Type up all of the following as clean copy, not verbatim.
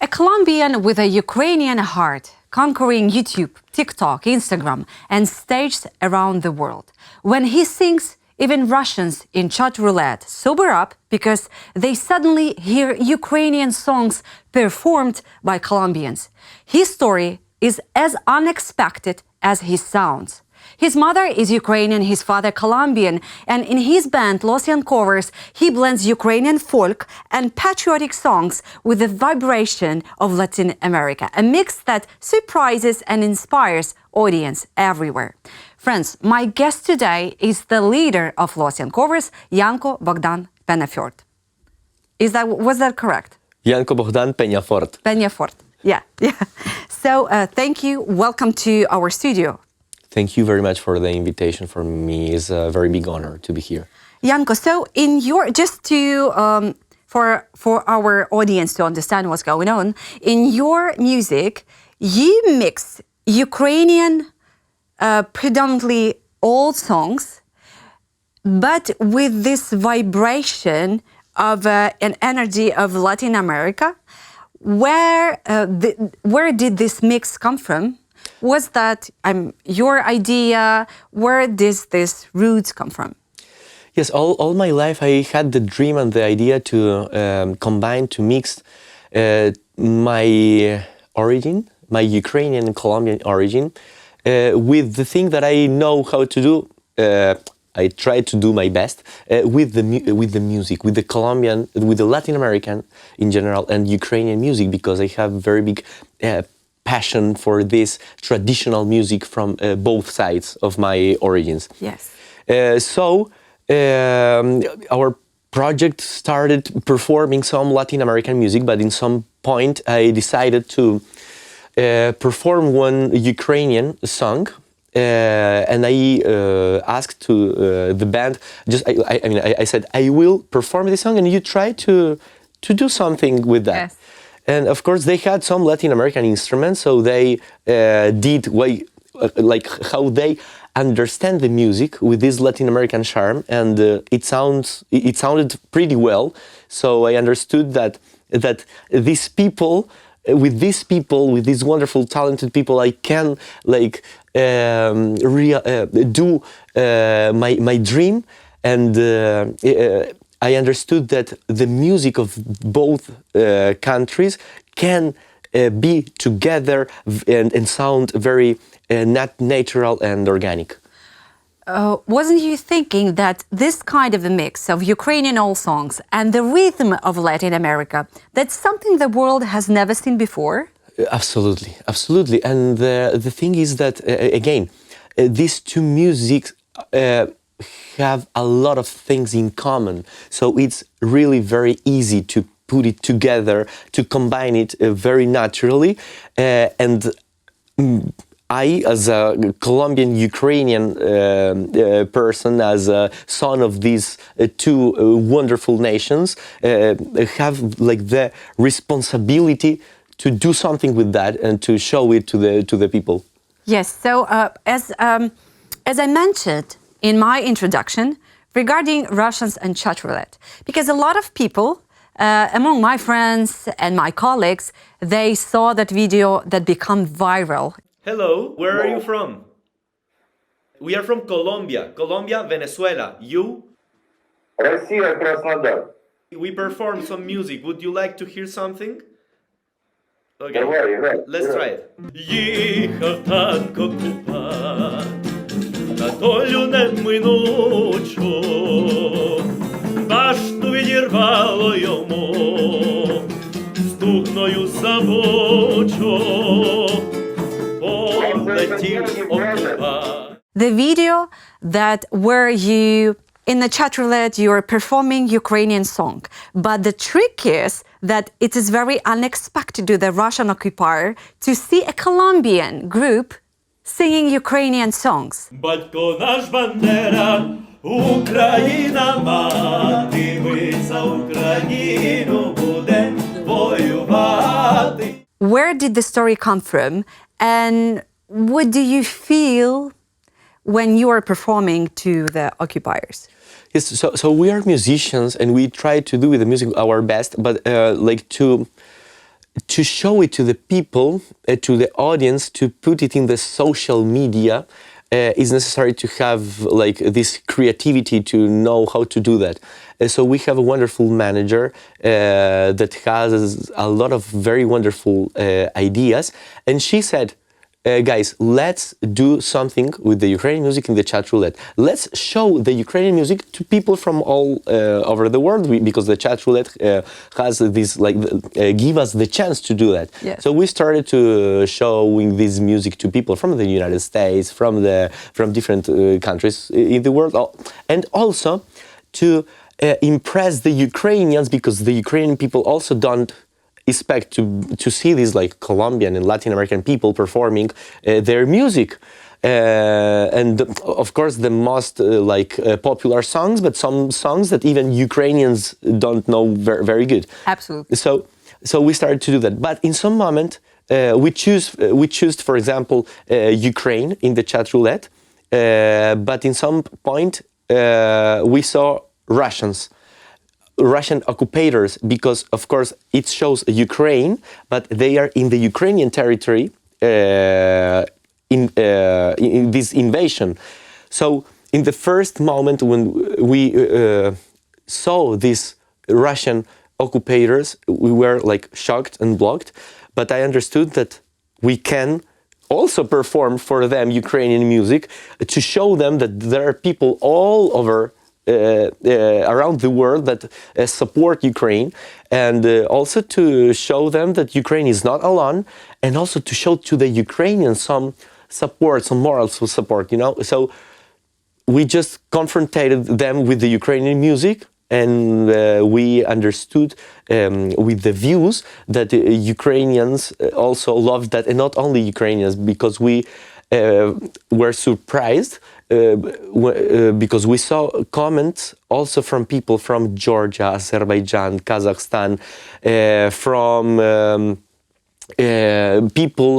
A Colombian with a Ukrainian heart, conquering YouTube, TikTok, Instagram, and stages around the world. When he sings, even Russians in Chatroulette sober up because they suddenly hear Ukrainian songs performed by Colombians. His story is as unexpected as he sounds. His mother is Ukrainian, his father Colombian, and in his band Los Iankovers, he blends Ukrainian folk and patriotic songs with the vibration of Latin America, a mix that surprises and inspires audience everywhere. Friends, my guest today is the leader of Los Iankovers, Janko Bogdan Peñafort. Was that correct? Janko Bogdan Peñafort. Peñafort, yeah. So thank you, welcome to our studio. Thank you very much for the invitation. For me, it's a very big honor to be here. Janko, so in your, just to, for our audience to understand what's going on, in your music, you mix Ukrainian, predominantly old songs, but with this vibration of an energy of Latin America. Where did this mix come from? Was that your idea? Where does this roots come from? Yes, all my life I had the dream and the idea to combine, to mix my origin, my Ukrainian and Colombian origin, with the thing that I know how to do. I try to do my best with the music, with the Colombian, with the Latin American in general, and Ukrainian music, because I have very big passion for this traditional music from both sides of my origins. Yes. So our project started performing some Latin American music, but in some point I decided to perform one Ukrainian song. And I asked to the band, I said, I will perform this song and you try to do something with that. Yes. And of course they had some Latin American instruments, so they did how they understand the music with this Latin American charm, and it sounded pretty well. So I understood that these people, with these wonderful, talented people, I can do my dream, and I understood that the music of both countries can be together and sound very natural and organic. Wasn't you thinking that this kind of a mix of Ukrainian old songs and the rhythm of Latin America, that's something the world has never seen before? Absolutely, absolutely. And the thing is that, again, these two musics have a lot of things in common. So it's really very easy to put it together, to combine it very naturally. And I, as a Colombian Ukrainian person, as a son of these two wonderful nations, have the responsibility to do something with that and to show it to the people. Yes. So as I mentioned in my introduction regarding Russians and Chatroulette, because a lot of people among my friends and my colleagues, they saw that video that became viral. Hello, where are you from? We are from Colombia, Venezuela. You? Россия, Краснодар. We perform some music. Would you like to hear something? Okay, Давай, играй. let's try it. Їхав танк окупант, на долю неминучу, башту відірвало йому, стугною забучу, полетів окупант. The video that where you in the Chatroulette, you are performing Ukrainian song. But the trick is that it is very unexpected to the Russian occupier to see a Colombian group singing Ukrainian songs. Батько наш Бандера, Україна мати, ми за Україну будем воювати. Where did the story come from? And what do you feel when you are performing to the occupiers? Yes, so we are musicians and we try to do with the music our best, but like to to show it to the people, to the audience, to put it in the social media, is necessary to have like this creativity to know how to do that. So we have a wonderful manager that has a lot of very wonderful ideas, and she said, guys, let's do something with the Ukrainian music in the Chatroulette. Let's show the Ukrainian music to people from all over the world, because the Chatroulette has this, like, give us the chance to do that. Yes. So we started to showing this music to people from the United States, from different countries in the world, and also to impress the Ukrainians, because the Ukrainian people also don't expect to see these like Colombian and Latin American people performing their music. And of course the most popular songs, but some songs that even Ukrainians don't know very good. Absolutely. So we started to do that. But in some moment we choose, for example, Ukraine in the Chatroulette. But in some point we saw Russian occupators, because of course it shows Ukraine, but they are in the Ukrainian territory in this invasion. So in the first moment when we saw these Russian occupators, we were like shocked and blocked, but I understood that we can also perform for them Ukrainian music to show them that there are people all over around the world that support Ukraine, and also to show them that Ukraine is not alone, and also to show to the Ukrainians some support, some moral support, you know. So we just confronted them with the Ukrainian music, and we understood with the views that Ukrainians also loved that, and not only Ukrainians, because we were surprised because we saw comments also from people from Georgia, Azerbaijan, Kazakhstan, from people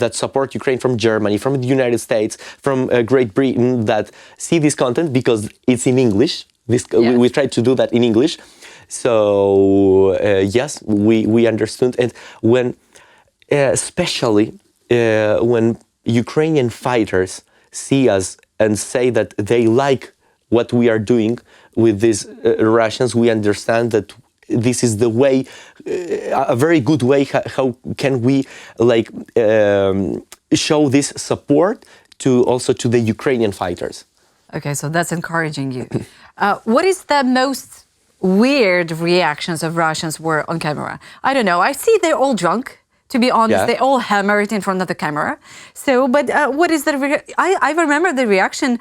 that support Ukraine from Germany, from the United States, from Great Britain, that see this content because it's in English. We tried to do that in English. So yes, we understood. And when, especially when Ukrainian fighters see us and say that they like what we are doing with these Russians, we understand that this is the way, a very good way, how can we show this support to also to the Ukrainian fighters. Okay, so that's encouraging you. What is the most weird reactions of Russians were on camera? I don't know. I see they're all drunk. To be honest, they all hammered in front of the camera. So, but what is the? I remember the reaction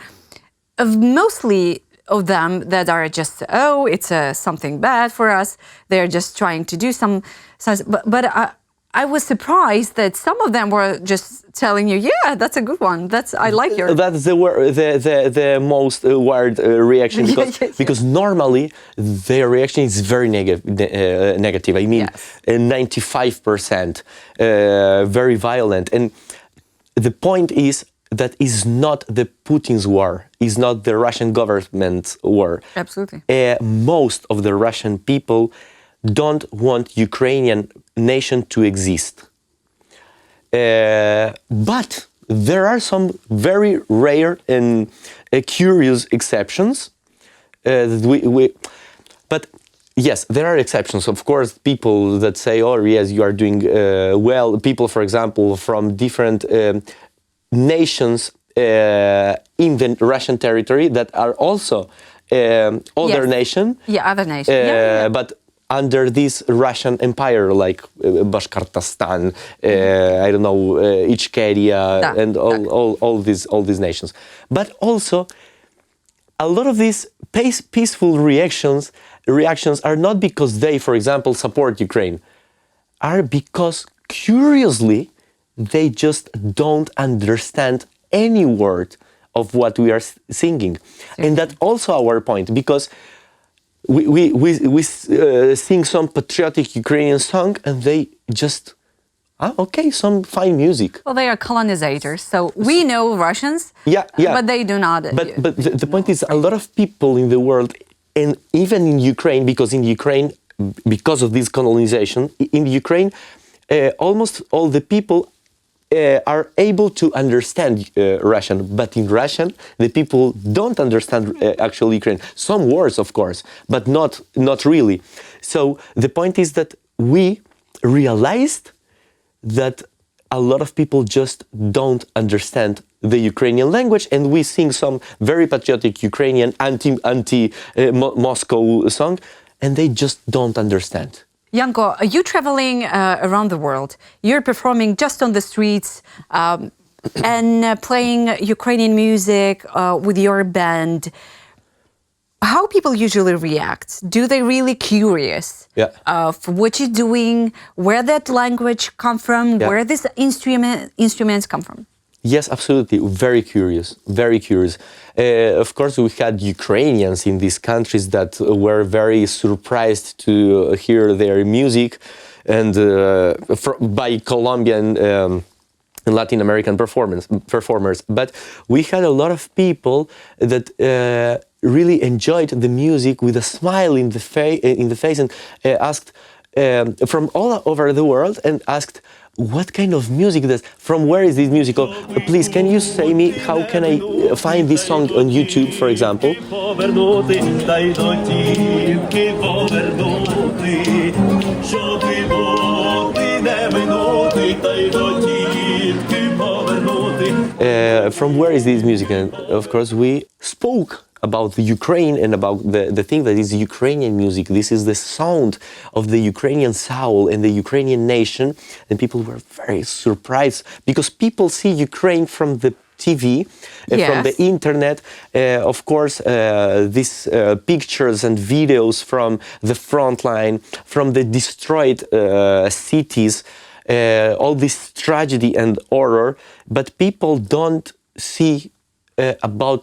of mostly of them that are just, oh, it's something bad for us. They're just trying to do some. But I was surprised that some of them were just telling you, yeah, that's a good one. I like your. That's the most weird reaction, because normally their reaction is very negative. I mean, 95%, very violent. And the point is that is not the Putin's war, is not the Russian government's war. Absolutely. Most of the Russian people don't want Ukrainian nation to exist. But there are some very rare and curious exceptions. But yes, there are exceptions. Of course, people that say, oh, yes, you are doing well. People, for example, from different nations in the Russian territory that are also other nation. Yeah, other nation. But under this Russian empire, like Bashkortostan, I don't know, Ichkeria, and all these nations. But also, a lot of these peaceful reactions are not because they, for example, support Ukraine, are because curiously they just don't understand any word of what we are singing, and that's also our point, because we sing some patriotic Ukrainian song and they just, okay, some fine music. Well, they are colonizers, so we know Russians, but they do not. But the point is, a lot of people in the world, and even in Ukraine, because in Ukraine because of this colonization in Ukraine, almost all the people are able to understand Russian, but in Russian, the people don't understand actually Ukrainian. Some words, of course, but not really. So the point is that we realized that a lot of people just don't understand the Ukrainian language, and we sing some very patriotic Ukrainian anti-Moscow song, and they just don't understand. Yanko, are you traveling around the world? You're performing just on the streets and playing Ukrainian music with your band. How people usually react? Do they really curious of what you're doing, where that language come from, where these instruments come from? Yes, absolutely. Very curious, very curious. Of course, we had Ukrainians in these countries that were very surprised to hear their music, and by Colombian and Latin American performers. But we had a lot of people that really enjoyed the music with a smile in the face, and asked from all over the world, and asked, what kind of music is this? From where is this music? Please, can you say me, how can I find this song on YouTube, for example? From where is this music? And of course, we spoke about the Ukraine and about the thing that is Ukrainian music. This is the sound of the Ukrainian soul and the Ukrainian nation. And people were very surprised because people see Ukraine from the TV, from the internet. Of course, these pictures and videos from the front line, from the destroyed cities, all this tragedy and horror. But people don't see about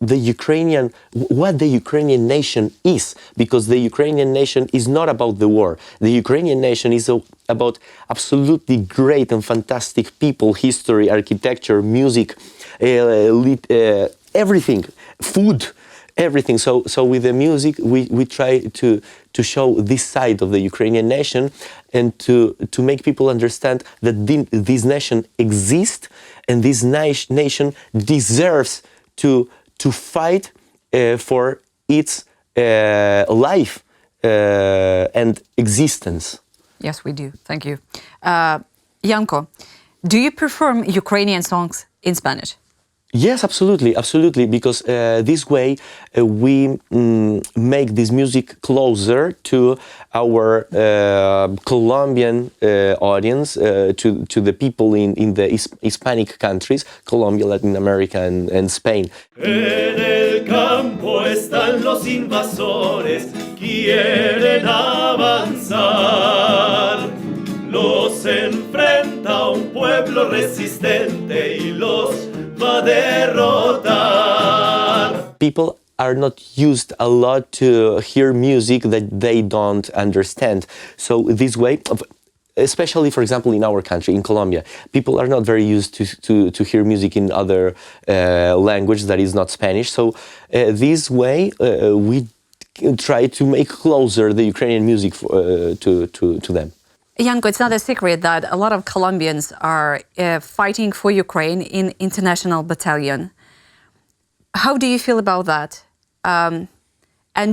the Ukrainian, what the Ukrainian nation is, because the Ukrainian nation is not about the war. The Ukrainian nation is about absolutely great and fantastic people, history, architecture, music, everything, food, everything. So with the music, we try to show this side of the Ukrainian nation, and to make people understand that this nation exists, and this nation deserves to fight for its life and existence. Yes, we do. Thank you. Yanko, do you perform Ukrainian songs in Spanish? Yes, absolutely, absolutely, because this way we make this music closer to our Colombian audience, to the people in the Hispanic countries, Colombia, Latin America, and Spain. En el campo están los invasores, quieren avanzar. Los enfrenta un pueblo resistente y los va a derrotar. People are not used a lot to hear music that they don't understand. So this way, especially, for example, in our country, in Colombia, people are not very used to hear music in other language that is not Spanish. So this way, we try to make closer the Ukrainian music to them. Yanko, it's not a secret that a lot of Colombians are fighting for Ukraine in international battalion. How do you feel about that? And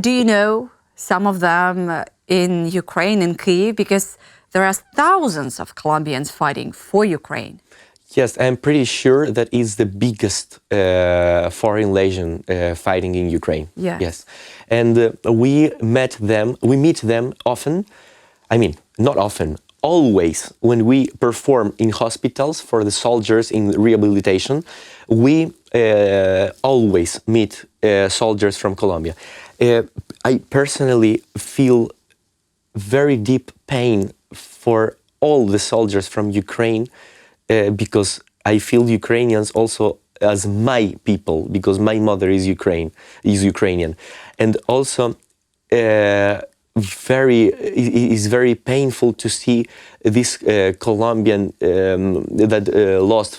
do you know some of them in Ukraine, in Kyiv? Because there are thousands of Colombians fighting for Ukraine. Yes, I'm pretty sure that is the biggest foreign legion fighting in Ukraine. Yeah. Yes, and we meet them often. I mean, not often, always. When we perform in hospitals for the soldiers in rehabilitation, we always meet soldiers from Colombia. I personally feel very deep pain for all the soldiers from Ukraine, because I feel Ukrainians also as my people, because my mother is Ukrainian, and also it's very painful to see this Colombian that lost,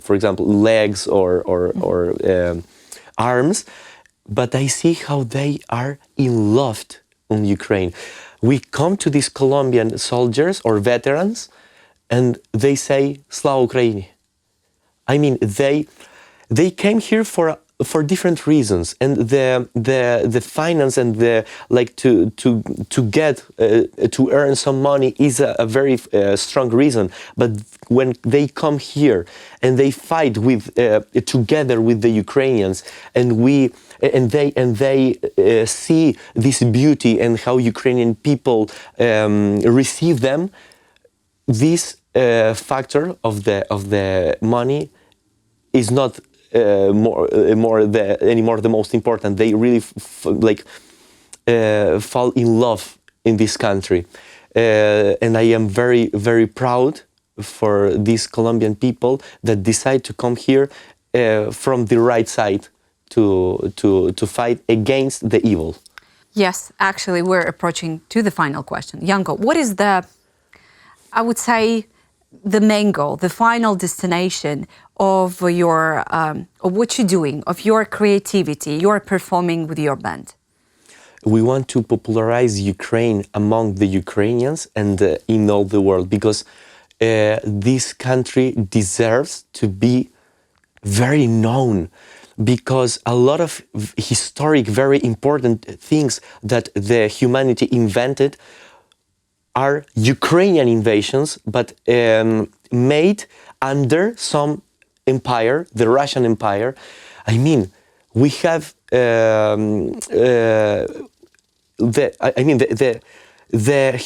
for example, legs or arms, but I see how they are in love in Ukraine. we come to these Colombian soldiers or veterans, and they say "Slava Ukraini." I mean, they came here for different reasons, and the finance and the like to get to earn some money is a very strong reason. But when they come here and they fight with together with the Ukrainians, and they see this beauty and how Ukrainian people receive them, this factor of the money is not anymore the most important. They really fall in love in this country, and I am very, very proud for these Colombian people that decide to come here from the right side to fight against the evil. Yes, actually, we're approaching to the final question. Yanko, what is I would say, the main goal, the final destination of your of what you're doing, of your creativity, you're performing with your band? We want to popularize Ukraine among the Ukrainians and in all the world, because this country deserves to be very known, because a lot of historic, very important things that the humanity invented are Ukrainian invasions, but made under some empire, the Russian Empire. I mean, we have the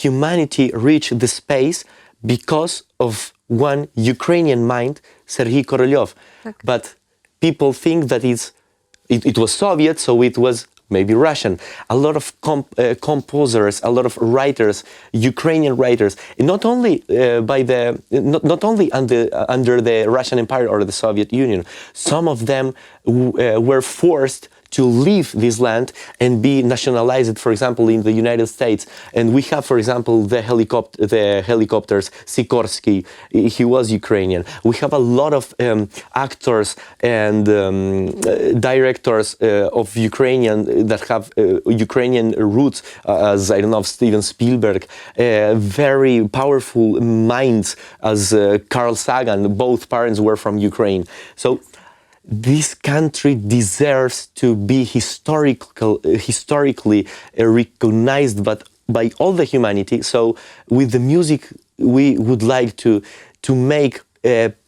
humanity reached the space because of one Ukrainian mind, Sergei Korolev. Okay. But people think that it was Soviet, so it was maybe Russian. A lot of composers, a lot of writers, Ukrainian writers, not only not only under the Russian Empire or the Soviet Union. Some of them were forced to leave this land and be nationalized, for example, in the United States. And we have, for example, the helicopters, Sikorsky, he was Ukrainian. We have a lot of actors and directors of Ukrainian that have Ukrainian roots, as, I don't know, Steven Spielberg, very powerful minds as Carl Sagan. Both parents were from Ukraine. So this country deserves to be historically recognized, but by all the humanity. So with the music, we would like to make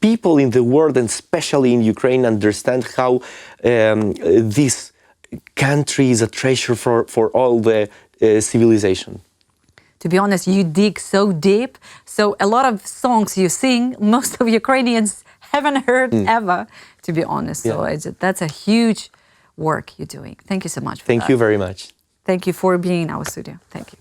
people in the world, and especially in Ukraine, understand how this country is a treasure for all the civilization. To be honest, you dig so deep. So a lot of songs you sing, most of Ukrainians haven't heard ever, to be honest. Yeah. So that's a huge work you're doing. Thank you so much for that. Thank you very much. Thank you for being in our studio. Thank you.